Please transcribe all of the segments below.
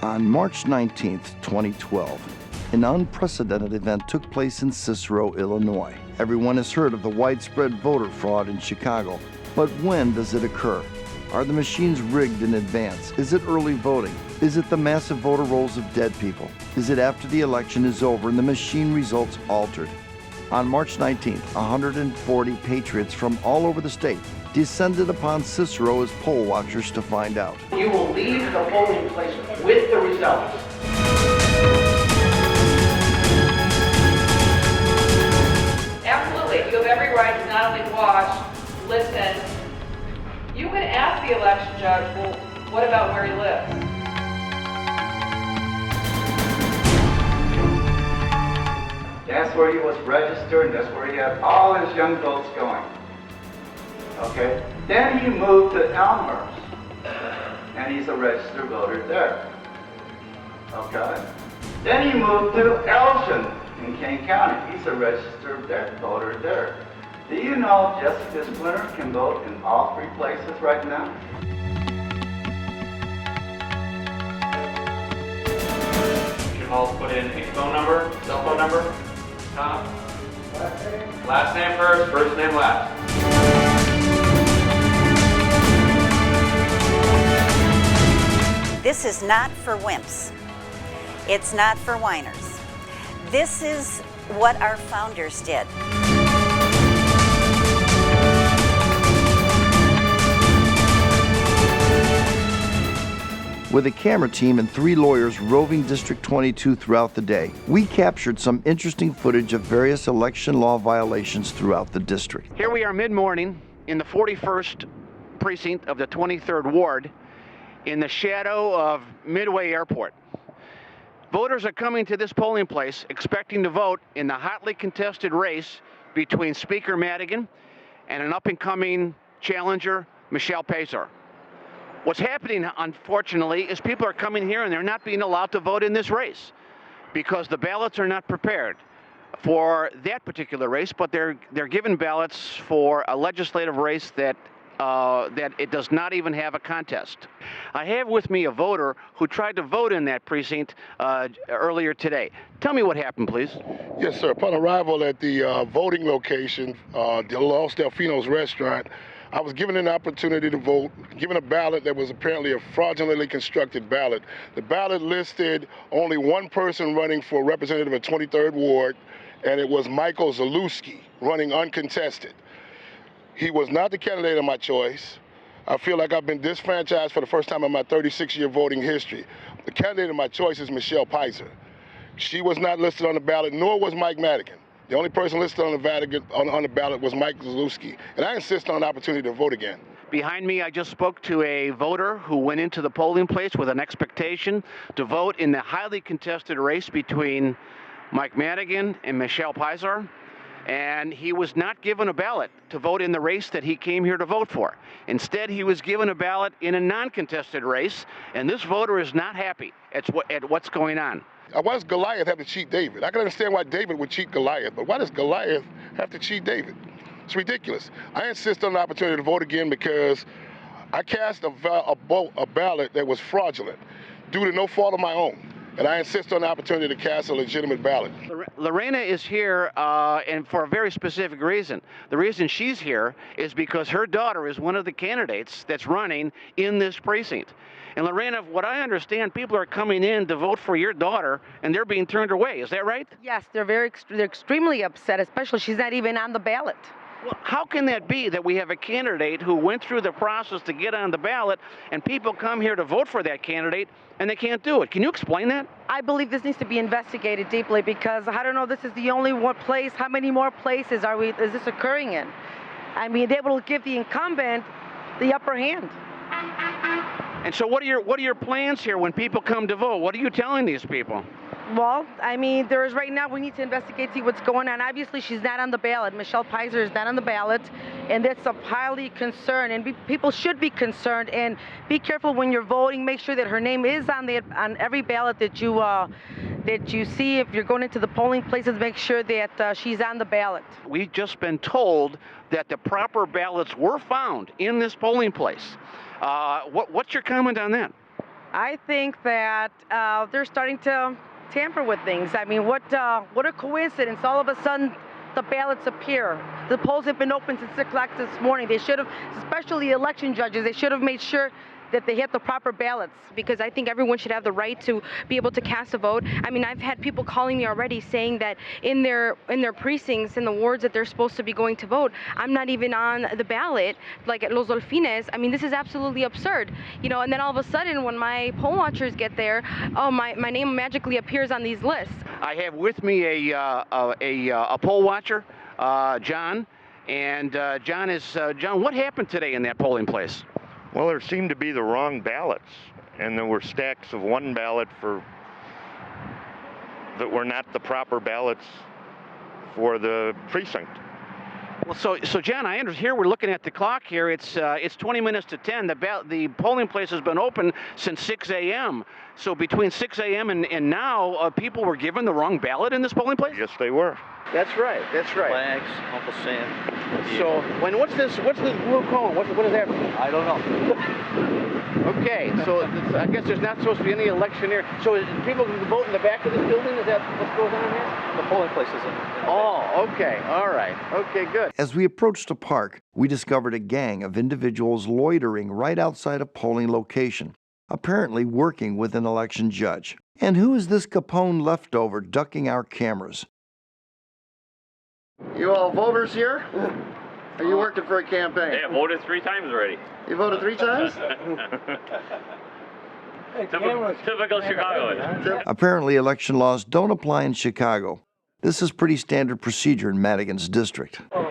On March 19, 2012, an unprecedented event took place in Cicero, Illinois. Everyone has heard of the widespread voter fraud in Chicago, but when does it occur? Are the machines rigged in advance? Is it early voting? Is it the massive voter rolls of dead people? Is it after the election is over and the machine results altered? On March 19th, 140 Patriots from all over the state descended upon Cicero as poll watchers to find out. You will leave the polling place with the results. Absolutely. You have every right to not only watch, listen. You can ask the election judge, well, what about where he lives? That's where he was registered, and that's where he had all his young votes going. Okay? Then he moved to Elmhurst, and he's a registered voter there. Okay? Then he moved to Elgin in Kane County. He's a registered voter there. Do you know Jessica Splinter can vote in all three places right now? You can all put in a phone number, cell phone number, Tom. Last name first, first name last. This is not for wimps. It's not for whiners. This is what our founders did. With a camera team and 3 lawyers roving District 22 throughout the day, we captured some interesting footage of various election law violations throughout the district. Here we are mid-morning in the 41st precinct of the 23rd Ward in the shadow of Midway Airport. Voters are coming to this polling place expecting to vote in the hotly contested race between Speaker Madigan and an up-and-coming challenger, Michelle Pazer. What's happening, unfortunately, is people are coming here and they're not being allowed to vote in this race because the ballots are not prepared for that particular race, but they're given ballots for a legislative race that it does not even have a contest. I have with me a voter who tried to vote in that precinct earlier today. Tell me what happened, please. Yes, sir. Upon arrival at the voting location, the Los Delfinos restaurant, I was given an opportunity to vote, given a ballot that was apparently a fraudulently constructed ballot. The ballot listed only one person running for representative of 23rd Ward, and it was Michael Zalewski running uncontested. He was not the candidate of my choice. I feel like I've been disfranchised for the first time in my 36-year voting history. The candidate of my choice is Michelle Pazer. She was not listed on the ballot, nor was Mike Madigan. The only person listed on the ballot was Mike Zalewski, and I insist on an opportunity to vote again. Behind me, I just spoke to a voter who went into the polling place with an expectation to vote in the highly contested race between Mike Madigan and Michelle Pazer, and he was not given a ballot to vote in the race that he came here to vote for. Instead, he was given a ballot in a non-contested race, and this voter is not happy at what's going on. Why does Goliath have to cheat David? I can understand why David would cheat Goliath, but why does Goliath have to cheat David? It's ridiculous. I insist on the opportunity to vote again because I cast a ballot that was fraudulent due to no fault of my own. And I insist on the opportunity to cast a legitimate ballot. Lorena is here and for a very specific reason. The reason she's here is because her daughter is one of the candidates that's running in this precinct. And Lorena, what I understand, people are coming in to vote for your daughter, and they're being turned away. Is that right? Yes, they're extremely upset, especially she's not even on the ballot. Well, how can that be that we have a candidate who went through the process to get on the ballot, and people come here to vote for that candidate, and they can't do it? Can you explain that? I believe this needs to be investigated deeply because I don't know, this is the only one place. How many more places is this occurring in? I mean, they will give the incumbent the upper hand. And so what are your plans here when people come to vote? What are you telling these people? Well, I mean, right now we need to investigate, see what's going on. Obviously, she's not on the ballot. Michelle Pazer is not on the ballot, and that's a highly concern. And people should be concerned. And be careful when you're voting. Make sure that her name is on every ballot that you see. If you're going into the polling places, make sure that she's on the ballot. We've just been told that the proper ballots were found in this polling place. What's your comment on that? I think that they're starting to tamper with things. I mean, what a coincidence. All of a sudden, the ballots appear. The polls have been open since 6 o'clock this morning. They should have, especially election judges, they should have made sure that they hit the proper ballots. Because I think everyone should have the right to be able to cast a vote. I mean, I've had people calling me already saying that in their precincts, in the wards that they're supposed to be going to vote, I'm not even on the ballot, like at Los Dolphines. I mean, this is absolutely absurd, you know. And then all of a sudden, when my poll watchers get there, oh, my name magically appears on these lists. I have with me a poll watcher, John, and John, what happened today in that polling place? Well, there seemed to be the wrong ballots, and there were stacks of one ballot that were not the proper ballots for the precinct. Well, so John, I understand here we're looking at the clock here. It's 20 minutes to 10. The polling place has been open since 6 a.m. So between 6 a.m. and now, people were given the wrong ballot in this polling place? Yes, they were. That's right. That's right. Flags, Uncle Sam. So what's this blue cone? What does that mean? I don't know. Okay, so I guess there's not supposed to be any election here. So people can vote in the back of this building? Is that what goes on here? The polling place is in the Oh, okay. All right. Okay, good. As we approached a park, we discovered a gang of individuals loitering right outside a polling location, apparently working with an election judge. And who is this Capone leftover ducking our cameras? You all voters here? Are you working for a campaign? Hey, I voted 3 times already. You voted 3 times? Typical Chicagoan. Apparently, election laws don't apply in Chicago. This is pretty standard procedure in Madigan's district. There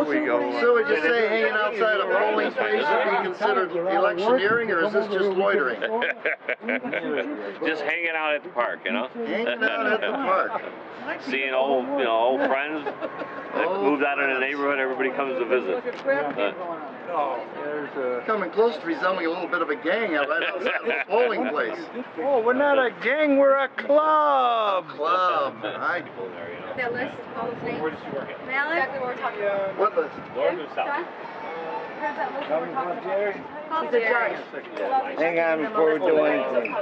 we go. So would you say hanging outside a polling place would be considered electioneering, or is this just loitering? Just hanging out at the park, you know? Hanging out at the park. Seeing old friends that moved out of the neighborhood. Everybody comes to visit. Coming close to resembling a little bit of a gang right outside the polling place. Oh, we're not a gang, we're a club. Club. Right. That list, all those names. Mallet? Exactly what we're talking about. What list? North and south. Where's that list we're talking about? Call the judge. Hang on before we do anything.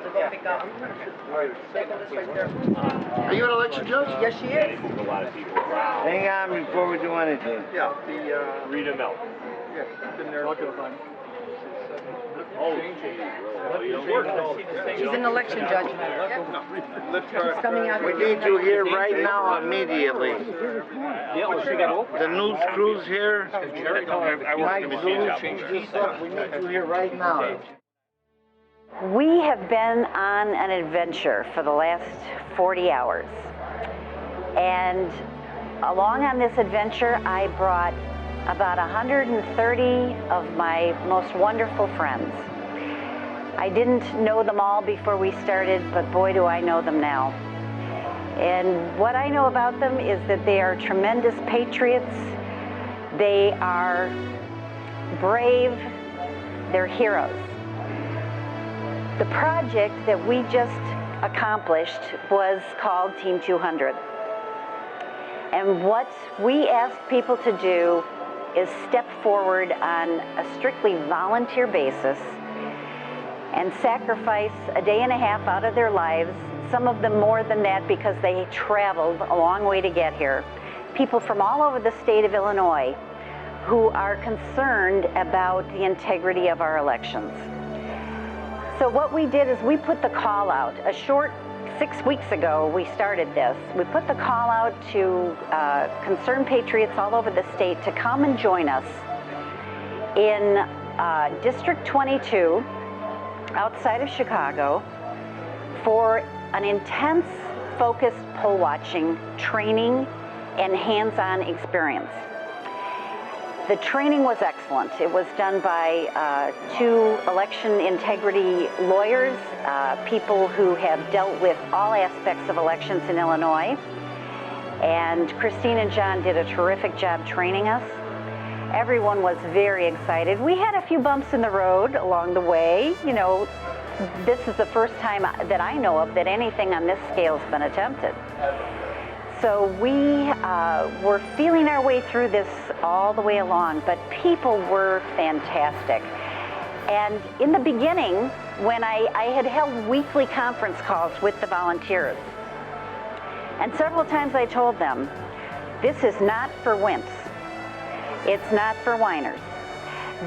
Are you an election judge? Yes, she is. A lot of people. Hang on before we do anything. Yeah. Rita Mel. Yeah, been there looking to find. She's an election judge. She's coming out. We need you here right now immediately. The news crew's here. Mike Zeus, we need you here right now. We have been on an adventure for the last 40 hours. And along on this adventure, I brought about 130 of my most wonderful friends. I didn't know them all before we started, but boy, do I know them now. And what I know about them is that they are tremendous patriots. They are brave. They're heroes. The project that we just accomplished was called Team 200. And what we asked people to do is step forward on a strictly volunteer basis and sacrifice a day and a half out of their lives, some of them more than that because they traveled a long way to get here. People from all over the state of Illinois who are concerned about the integrity of our elections. So what we did is we put the call out. A short 6 weeks ago, we started this. We put the call out to concerned patriots all over the state to come and join us in District 22, outside of Chicago, for an intense, focused poll watching training and hands-on experience. The training was excellent. It was done by 2 election integrity lawyers, people who have dealt with all aspects of elections in Illinois. And Christine and John did a terrific job training us. Everyone was very excited. We had a few bumps in the road along the way. You know, this is the first time that I know of that anything on this scale has been attempted. So we were feeling our way through this all the way along, but people were fantastic. And in the beginning, when I had held weekly conference calls with the volunteers, and several times I told them, this is not for wimps. It's not for whiners.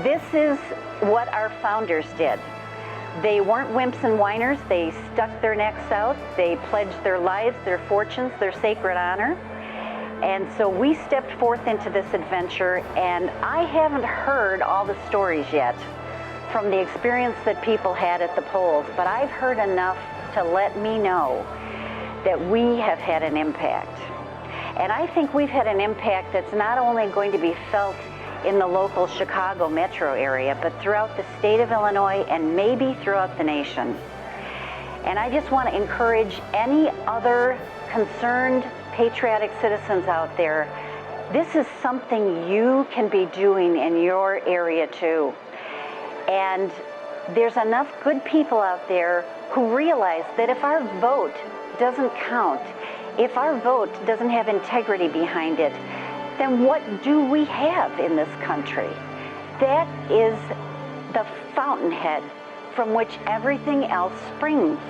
This is what our founders did. They weren't wimps and whiners. They stuck their necks out. They pledged their lives, their fortunes, their sacred honor. And so we stepped forth into this adventure, and I haven't heard all the stories yet from the experience that people had at the polls, but I've heard enough to let me know that we have had an impact. And I think we've had an impact that's not only going to be felt in the local Chicago metro area, but throughout the state of Illinois and maybe throughout the nation. And I just want to encourage any other concerned patriotic citizens out there, this is something you can be doing in your area too. And there's enough good people out there who realize that if our vote doesn't count, if our vote doesn't have integrity behind it, then what do we have in this country? That is the fountainhead from which everything else springs.